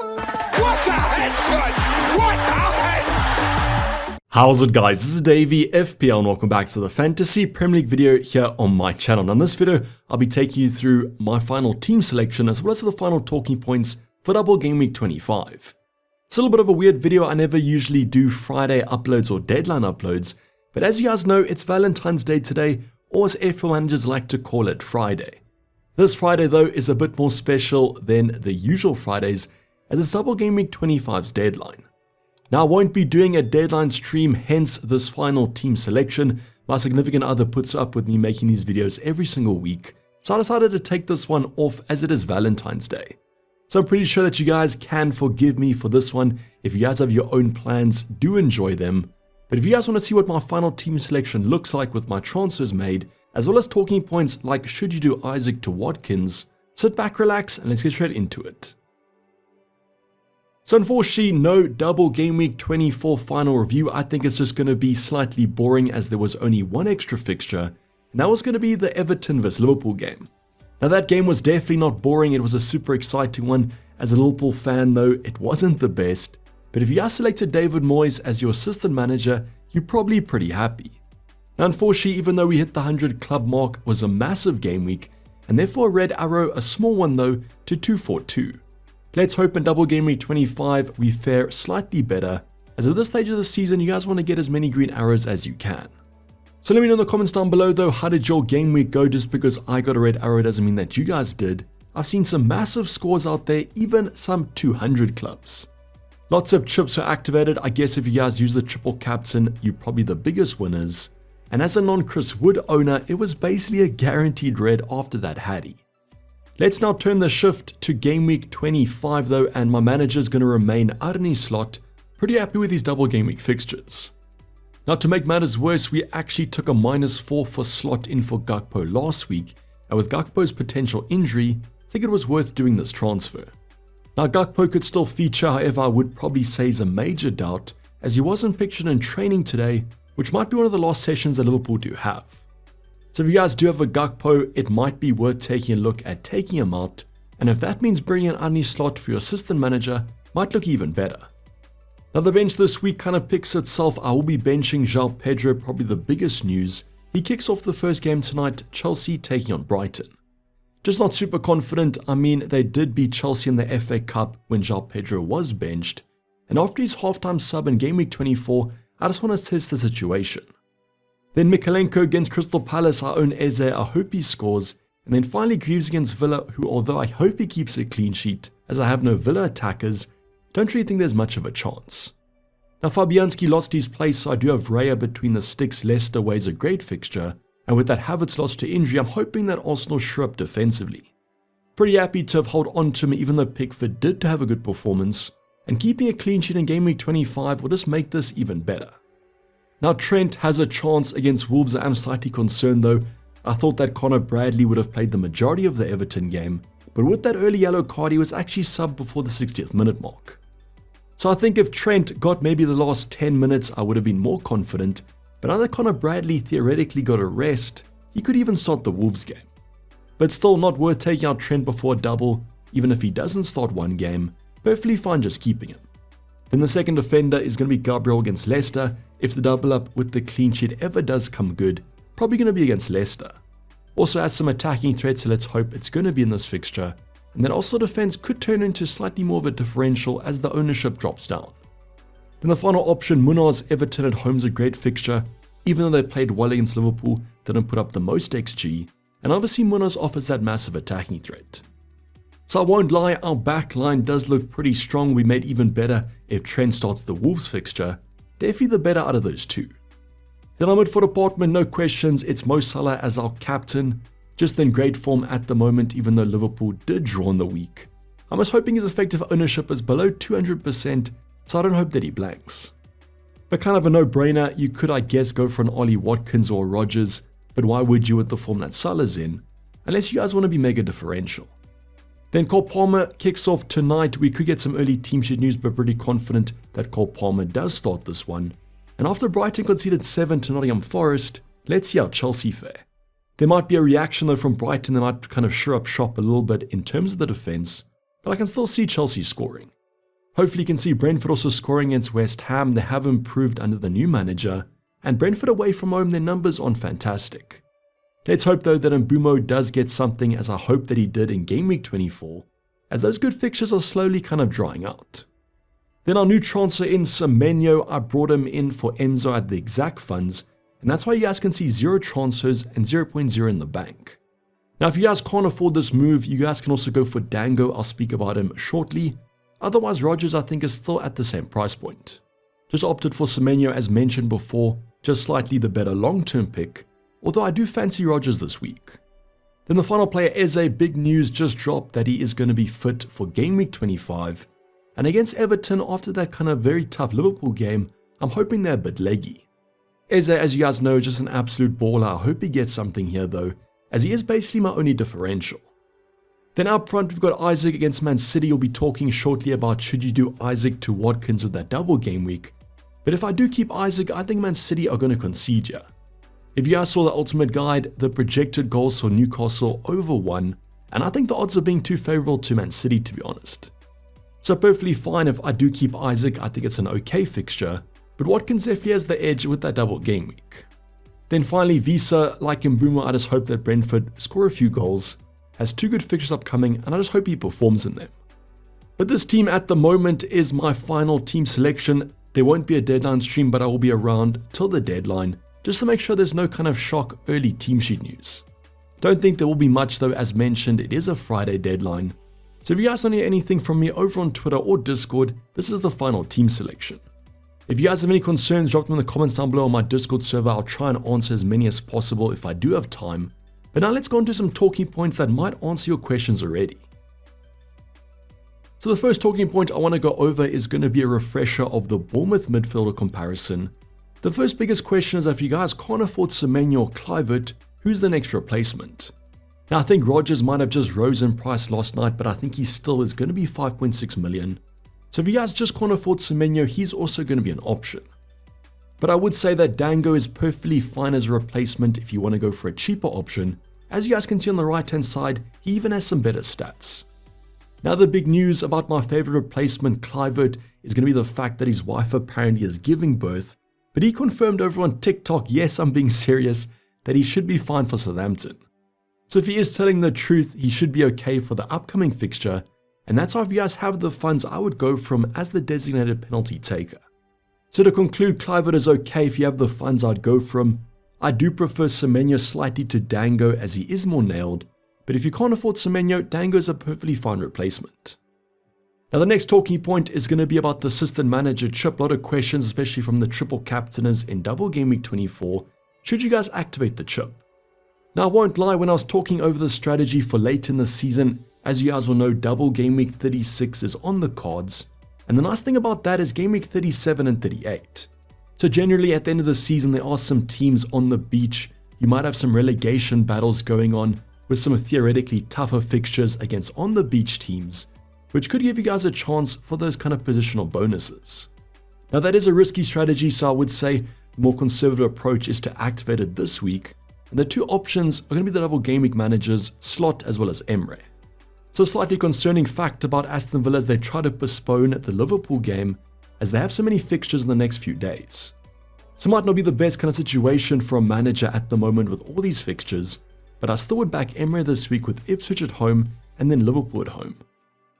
What a head, son! What a head! How's it, guys? This is Dayvy, FPL, and welcome back to the Fantasy Premier League video here on my channel. Now in this video, I'll be taking you through my final team selection as well as the final talking points for Double Game Week 25. It's a little bit of a weird video. I never usually do Friday uploads or deadline uploads, but as you guys know, it's Valentine's Day today, or as FPL managers like to call it, Friday. This Friday though is a bit more special than the usual Fridays, as it's Double Game Week 25's deadline. Now I won't be doing a deadline stream, hence this final team selection. My significant other puts up with me making these videos every single week, so I decided to take this one off as it is Valentine's Day. So I'm pretty sure that you guys can forgive me for this one. If you guys have your own plans, do enjoy them. But if you guys want to see what my final team selection looks like with my transfers made, as well as talking points like should you do Isak to Watkins, sit back, relax, and let's get straight into it. So unfortunately, no Double Game Week 24 final review. I think it's just going to be slightly boring as there was only one extra fixture, and that was going to be the Everton vs Liverpool game. Now that game was definitely not boring, it was a super exciting one. As a Liverpool fan though, it wasn't the best, but if you guys selected David Moyes as your assistant manager, you're probably pretty happy. Now unfortunately, even though we hit the 100 club mark, it was a massive game week, and therefore a red arrow, a small one though, to 242. Let's hope in Double Game Week 25 we fare slightly better, as at this stage of the season you guys want to get as many green arrows as you can. So let me know in the comments down below though, how did your game week go? Just because I got a red arrow doesn't mean that you guys did. I've seen some massive scores out there, even some 200 clubs. Lots of chips are activated. I guess if you guys use the triple captain, you're probably the biggest winners. And as a non-Chris Wood owner, it was basically a guaranteed red after that Hattie. Let's now turn the shift to Game Week 25 though, and my manager is going to remain out in his slot. Pretty happy with these Double Game Week fixtures. Now to make matters worse, we actually took a -4 for slot in for Gakpo last week, and with Gakpo's potential injury, I think it was worth doing this transfer. Now Gakpo could still feature, however I would probably say he's a major doubt, as he wasn't pictured in training today, which might be one of the last sessions that Liverpool do have. So if you guys do have a Gakpo, it might be worth taking a look at taking him out, and if that means bringing an Arnie slot for your assistant manager, might look even better. Now the bench this week kind of picks itself. I will be benching João Pedro, probably the biggest news. He kicks off the first game tonight, Chelsea taking on Brighton. Just not super confident. I mean, they did beat Chelsea in the FA Cup when João Pedro was benched, and after his halftime sub in Game Week 24, I just want to test the situation. Then Mikalenko against Crystal Palace, our own Eze, I hope he scores, and then finally Greaves against Villa, who although I hope he keeps a clean sheet, as I have no Villa attackers, don't really think there's much of a chance. Now Fabianski lost his place, so I do have Raya between the sticks. Leicester weighs a great fixture, and with that Havertz lost to injury, I'm hoping that Arsenal shore up defensively. Pretty happy to have held on to him even though Pickford did have a good performance, and keeping a clean sheet in Game Week 25 will just make this even better. Now Trent has a chance against Wolves. I am slightly concerned though. I thought that Connor Bradley would have played the majority of the Everton game, but with that early yellow card he was actually subbed before the 60th minute mark. So I think if Trent got maybe the last 10 minutes I would have been more confident, but now that Connor Bradley theoretically got a rest, he could even start the Wolves game. But still not worth taking out Trent before a double, even if he doesn't start one game, perfectly fine just keeping him. Then the second defender is going to be Gabriel against Leicester. If the double up with the clean sheet ever does come good, probably going to be against Leicester. Also has some attacking threats, so let's hope it's going to be in this fixture. And then also defense could turn into slightly more of a differential as the ownership drops down. Then the final option, Munoz Everton at home is a great fixture. Even though they played well against Liverpool, they didn't put up the most XG, and obviously Munoz offers that massive attacking threat. So I won't lie, our back line does look pretty strong. We made even better if Trent starts the Wolves fixture. Definitely the better out of those two. Then our midfield department, no questions, it's Mo Salah as our captain. Just in great form at the moment, even though Liverpool did draw in the week. I'm just hoping his effective ownership is below 200%, so I don't hope that he blanks. But kind of a no-brainer, you could I guess go for an Ollie Watkins or Rodgers, but why would you with the form that Salah's in, unless you guys want to be mega differential. Then Cole Palmer kicks off tonight. We could get some early team sheet news, but pretty confident that Cole Palmer does start this one. And after Brighton conceded 7 to Nottingham Forest, let's see how Chelsea fare. There might be a reaction though from Brighton. They might kind of shore up shop a little bit in terms of the defense, but I can still see Chelsea scoring. Hopefully you can see Brentford also scoring against West Ham. They have improved under the new manager, and Brentford away from home, their numbers aren't fantastic. Let's hope though that Mbeumo does get something, as I hope that he did in Game Week 24, as those good fixtures are slowly kind of drying out. Then our new transfer in Semenyo, I brought him in for Enzo at the exact funds, and that's why you guys can see 0 transfers and 0.0 in the bank. Now if you guys can't afford this move, you guys can also go for Dango. I'll speak about him shortly. Otherwise, Rodgers I think is still at the same price point. Just opted for Semenyo as mentioned before, just slightly the better long-term pick, although I do fancy Rodgers this week. Then the final player, Eze, big news just dropped that he is going to be fit for Game Week 25. And against Everton, after that kind of very tough Liverpool game, I'm hoping they're a bit leggy. Eze, as you guys know, is just an absolute baller. I hope he gets something here though, as he is basically my only differential. Then up front, we've got Isak against Man City. We'll be talking shortly about should you do Isak to Watkins with that double game week. But if I do keep Isak, I think Man City are going to concede here. If you guys saw the ultimate guide, the projected goals for Newcastle over 1, and I think the odds are being too favourable to Man City, to be honest. So perfectly fine if I do keep Isak. I think it's an okay fixture, but Watkins definitely has the edge with that double game week. Then finally, Visa, like Mbeumo, I just hope that Brentford score a few goals, has 2 good fixtures upcoming, and I just hope he performs in them. But this team at the moment is my final team selection. There won't be a deadline stream, but I will be around till the deadline, just to make sure there's no kind of shock early team sheet news. Don't think there will be much though, as mentioned, it is a Friday deadline. So if you guys don't hear anything from me over on Twitter or Discord, this is the final team selection. If you guys have any concerns, drop them in the comments down below on my Discord server. I'll try and answer as many as possible if I do have time. But now let's go into some talking points that might answer your questions already. So the first talking point I want to go over is going to be a refresher of the Bournemouth midfielder comparison. The first biggest question is if you guys can't afford Semenyo or Kluivert, who's the next replacement? Now I think Rodgers might have just rose in price last night, but I think he still is going to be 5.6 million. So if you guys just can't afford Semenyo, he's also going to be an option. But I would say that Dango is perfectly fine as a replacement if you want to go for a cheaper option. As you guys can see on the right hand side, he even has some better stats. Now the big news about my favorite replacement, Kluivert, is going to be the fact that his wife apparently is giving birth, but he confirmed over on TikTok, yes I'm being serious, that he should be fine for Southampton. So if he is telling the truth, he should be okay for the upcoming fixture, and that's why if you guys have the funds, I would go from as the designated penalty taker. So to conclude, Kluivert is okay if you have the funds, I'd go from. I do prefer Semenyo slightly to Dango as he is more nailed, but if you can't afford Semenyo, Dango is a perfectly fine replacement. Now the next talking point is going to be about the assistant manager chip. A lot of questions, especially from the triple captainers in double game week 24. Should you guys activate the chip? Now I won't lie, when I was talking over the strategy for late in the season, as you guys will know, double game week 36 is on the cards. And the nice thing about that is game week 37 and 38. So generally at the end of the season, there are some teams on the beach. You might have some relegation battles going on with some theoretically tougher fixtures against on the beach teams, which could give you guys a chance for those kind of positional bonuses. Now that is a risky strategy, so I would say the more conservative approach is to activate it this week. And the 2 options are going to be the double game week managers, Slot as well as Emre. So a slightly concerning fact about Aston Villa is they try to postpone the Liverpool game as they have so many fixtures in the next few days. So it might not be the best kind of situation for a manager at the moment with all these fixtures, but I still would back Emre this week with Ipswich at home and then Liverpool at home.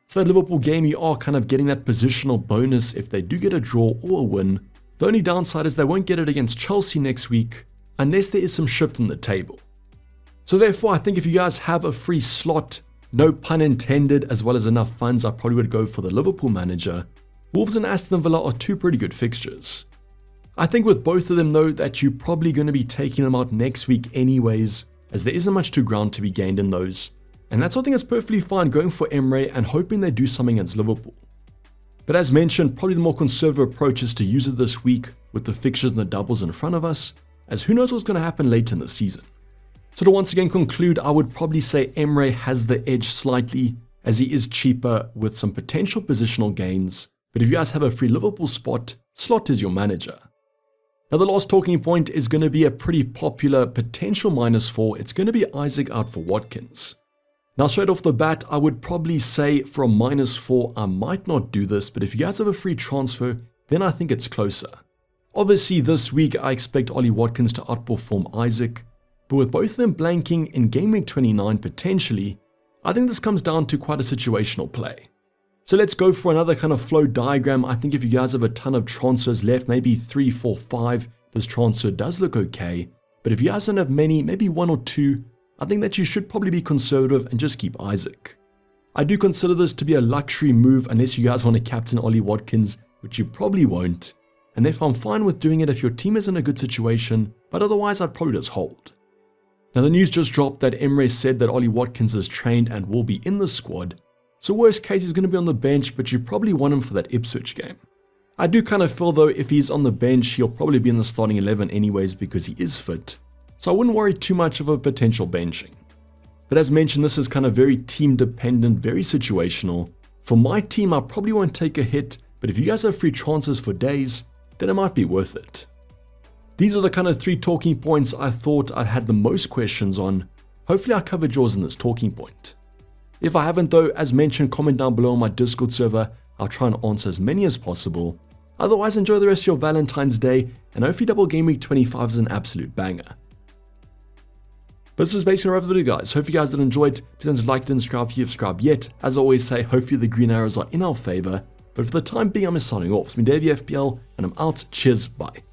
So that Liverpool game, you are kind of getting that positional bonus if they do get a draw or a win. The only downside is they won't get it against Chelsea next week unless there is some shift in the table. So therefore, I think if you guys have a free slot, no pun intended, as well as enough funds, I probably would go for the Liverpool manager. Wolves and Aston Villa are 2 pretty good fixtures. I think with both of them though, that you're probably going to be taking them out next week anyways, as there isn't much ground to be gained in those. And that's something that's perfectly fine going for Emre and hoping they do something against Liverpool. But as mentioned, probably the more conservative approach is to use it this week with the fixtures and the doubles in front of us, as who knows what's going to happen later in the season. So to once again conclude, I would probably say Emre has the edge slightly, as he is cheaper with some potential positional gains. But if you guys have a free Liverpool spot, Slot is your manager. Now the last talking point is going to be a pretty popular potential -4. It's going to be Isak out for Watkins. Now straight off the bat, I would probably say for a -4, I might not do this, but if you guys have a free transfer, then I think it's closer. Obviously this week I expect Ollie Watkins to outperform Isak, but with both of them blanking in game week 29 potentially, I think this comes down to quite a situational play. So let's go for another kind of flow diagram. I think if you guys have a ton of transfers left, maybe 3, 4, 5, this transfer does look okay. But if you guys don't have many, maybe 1 or 2, I think that you should probably be conservative and just keep Isak. I do consider this to be a luxury move unless you guys want to captain Ollie Watkins, which you probably won't. And therefore I'm fine with doing it if your team is in a good situation, but otherwise I'd probably just hold. Now the news just dropped that Emre said that Ollie Watkins is trained and will be in the squad. So worst case he's going to be on the bench, but you probably want him for that Ipswich game. I do kind of feel though if he's on the bench he'll probably be in the starting 11 anyways because he is fit. So I wouldn't worry too much of a potential benching. But as mentioned, this is kind of very team dependent, very situational. For my team I probably won't take a hit, but if you guys have free transfers for days, then it might be worth it. These are the kind of 3 talking points I thought I had the most questions on. Hopefully I covered yours in this talking point. If I haven't though, as mentioned, comment down below on my Discord server. I'll try and answer as many as possible. Otherwise, enjoy the rest of your Valentine's Day, and hopefully Double Game Week 25 is an absolute banger. But this is basically a wrap of the video, guys. Hope you guys did enjoy it. Please don't like and subscribe if you have subscribed yet. As I always say, hopefully the green arrows are in our favor. But for the time being, I'm signing off. It's been Dayvy FPL, and I'm out. Cheers, bye.